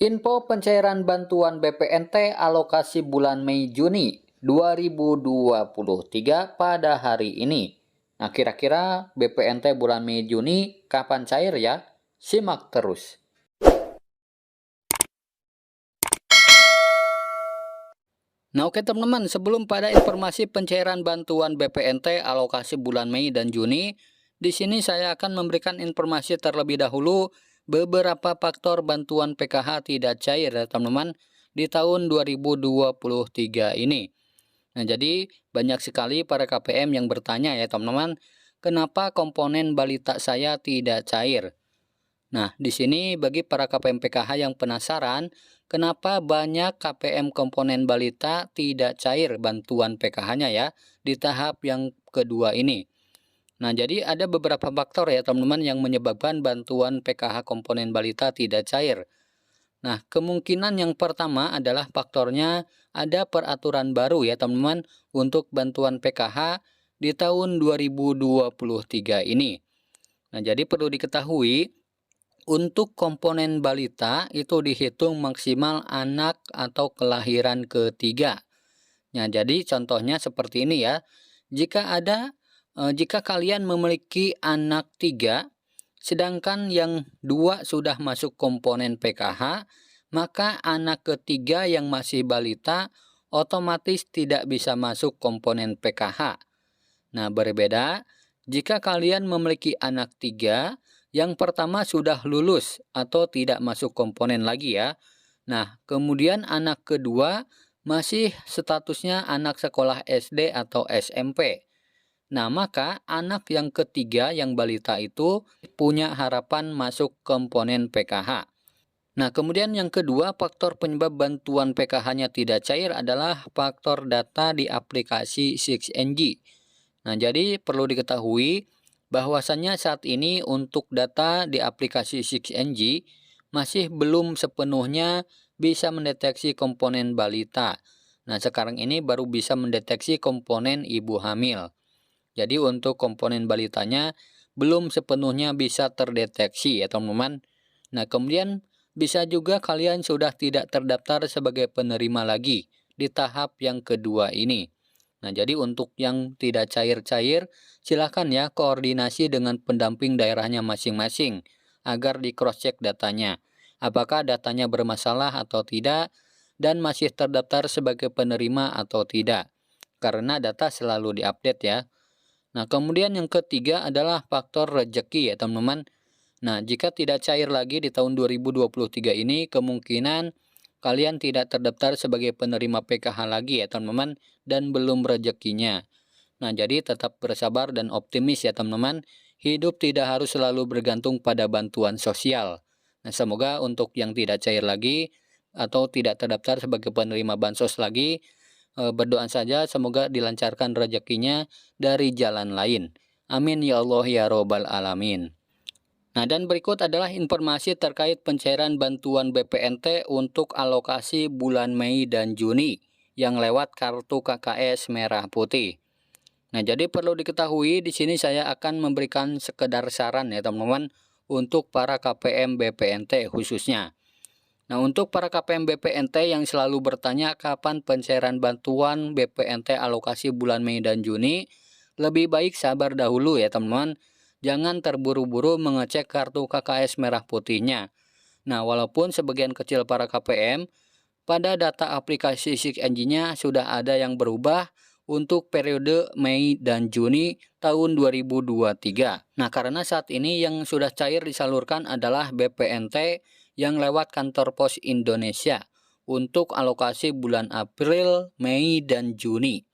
Info pencairan bantuan BPNT alokasi bulan Mei Juni 2023 pada hari ini. Nah, kira-kira BPNT bulan Mei Juni kapan cair ya? Simak terus. Nah, oke teman-teman, sebelum pada informasi pencairan bantuan BPNT alokasi bulan Mei dan Juni, di sini saya akan memberikan informasi terlebih dahulu beberapa faktor bantuan PKH tidak cair ya teman-teman di tahun 2023 ini. Nah, jadi banyak sekali para KPM yang bertanya ya teman-teman, kenapa komponen balita saya tidak cair? Nah, di sini bagi para KPM PKH yang penasaran, kenapa banyak KPM komponen balita tidak cair bantuan PKH-nya ya di tahap yang kedua ini. Nah, jadi ada beberapa faktor ya teman-teman yang menyebabkan bantuan PKH komponen balita tidak cair. Nah, kemungkinan yang pertama adalah faktornya ada peraturan baru ya teman-teman untuk bantuan PKH di tahun 2023 ini. Nah, jadi perlu diketahui untuk komponen balita itu dihitung maksimal anak atau kelahiran ketiga. Nah, jadi contohnya seperti ini ya. Jika kalian memiliki anak 3, sedangkan yang 2 sudah masuk komponen PKH, maka anak ketiga yang masih balita otomatis tidak bisa masuk komponen PKH. Nah, berbeda jika kalian memiliki anak 3, yang pertama sudah lulus atau tidak masuk komponen lagi ya. Nah, kemudian anak kedua masih statusnya anak sekolah SD atau SMP. Nah, maka anak yang ketiga yang balita itu punya harapan masuk komponen PKH. Nah, kemudian yang kedua faktor penyebab bantuan PKH-nya tidak cair adalah faktor data di aplikasi 6NG. Nah, jadi perlu diketahui bahwasannya saat ini untuk data di aplikasi 6NG masih belum sepenuhnya bisa mendeteksi komponen balita. Nah, sekarang ini baru bisa mendeteksi komponen ibu hamil. Jadi untuk komponen balitanya belum sepenuhnya bisa terdeteksi ya teman-teman. Nah, kemudian bisa juga kalian sudah tidak terdaftar sebagai penerima lagi di tahap yang kedua ini. Nah, jadi untuk yang tidak cair-cair, silakan ya koordinasi dengan pendamping daerahnya masing-masing agar di cross-check datanya. Apakah datanya bermasalah atau tidak dan masih terdaftar sebagai penerima atau tidak. Karena data selalu diupdate ya. Nah, kemudian yang ketiga adalah faktor rezeki ya teman-teman. Nah, jika tidak cair lagi di tahun 2023 ini, kemungkinan kalian tidak terdaftar sebagai penerima PKH lagi ya teman-teman, dan belum rezekinya. Nah, jadi tetap bersabar dan optimis ya teman-teman. Hidup tidak harus selalu bergantung pada bantuan sosial. Nah, semoga untuk yang tidak cair lagi atau tidak terdaftar sebagai penerima bansos lagi, berdoa saja semoga dilancarkan rezekinya dari jalan lain. Amin ya Allah ya Robbal Alamin. Nah, dan berikut adalah informasi terkait pencairan bantuan BPNT untuk alokasi bulan Mei dan Juni yang lewat kartu KKS Merah Putih. Nah, jadi perlu diketahui di sini saya akan memberikan sekedar saran ya teman-teman untuk para KPM BPNT khususnya. Nah, untuk para KPM BPNT yang selalu bertanya kapan pencairan bantuan BPNT alokasi bulan Mei dan Juni, lebih baik sabar dahulu ya teman-teman. Jangan terburu-buru mengecek kartu KKS Merah Putihnya. Nah, walaupun sebagian kecil para KPM, pada data aplikasi 6NG-nya sudah ada yang berubah untuk periode Mei dan Juni tahun 2023. Nah, karena saat ini yang sudah cair disalurkan adalah BPNT yang lewat kantor pos Indonesia untuk alokasi bulan April, Mei, dan Juni.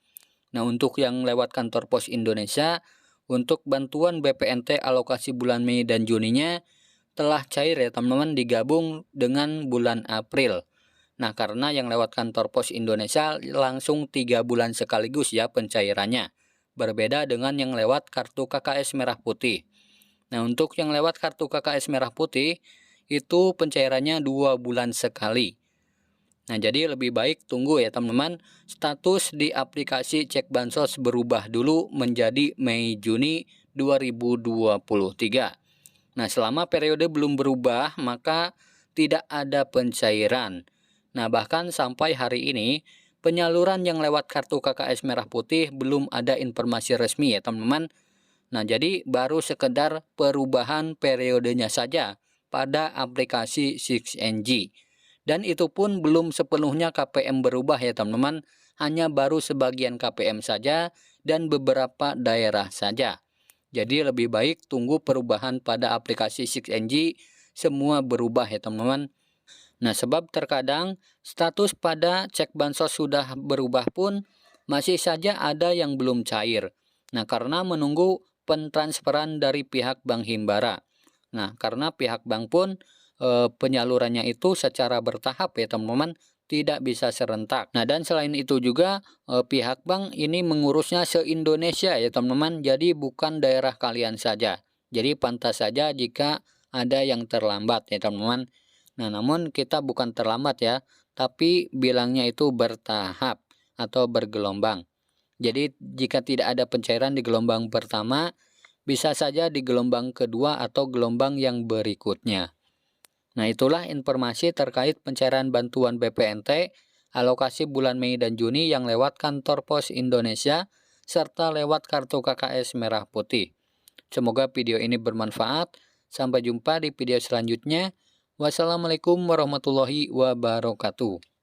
Nah, untuk yang lewat kantor pos Indonesia, untuk bantuan BPNT alokasi bulan Mei dan Juninya telah cair ya teman-teman, digabung dengan bulan April. Nah, karena yang lewat kantor pos Indonesia langsung 3 bulan sekaligus ya pencairannya. Berbeda dengan yang lewat kartu KKS Merah Putih. Nah, untuk yang lewat kartu KKS Merah Putih itu pencairannya 2 bulan sekali. Nah, jadi lebih baik tunggu ya teman-teman, status di aplikasi cek bansos berubah dulu menjadi Mei Juni 2023. Nah, selama periode belum berubah, maka tidak ada pencairan. Nah, bahkan sampai hari ini, penyaluran yang lewat kartu KKS Merah Putih belum ada informasi resmi ya teman-teman. Nah, jadi baru sekedar perubahan periodenya saja pada aplikasi 6NG. Dan itu pun belum sepenuhnya KPM berubah ya teman-teman, hanya baru sebagian KPM saja dan beberapa daerah saja. Jadi lebih baik tunggu perubahan pada aplikasi 6NG semua berubah ya teman-teman. Nah, sebab terkadang status pada cek bansos sudah berubah pun masih saja ada yang belum cair. Nah, karena menunggu pentransferan dari pihak Bank Himbara. Nah, karena pihak bank pun penyalurannya itu secara bertahap ya teman-teman, tidak bisa serentak. Nah, dan selain itu juga pihak bank ini mengurusnya se-Indonesia ya teman-teman, jadi bukan daerah kalian saja. Jadi pantas saja jika ada yang terlambat ya teman-teman. Nah, namun kita bukan terlambat ya, tapi bilangnya itu bertahap atau bergelombang. Jadi jika tidak ada pencairan di gelombang pertama, bisa saja di gelombang kedua atau gelombang yang berikutnya. Nah, itulah informasi terkait pencairan bantuan BPNT alokasi bulan Mei dan Juni yang lewat kantor pos Indonesia serta lewat kartu KKS Merah Putih. Semoga video ini bermanfaat. Sampai jumpa di video selanjutnya. Wassalamualaikum warahmatullahi wabarakatuh.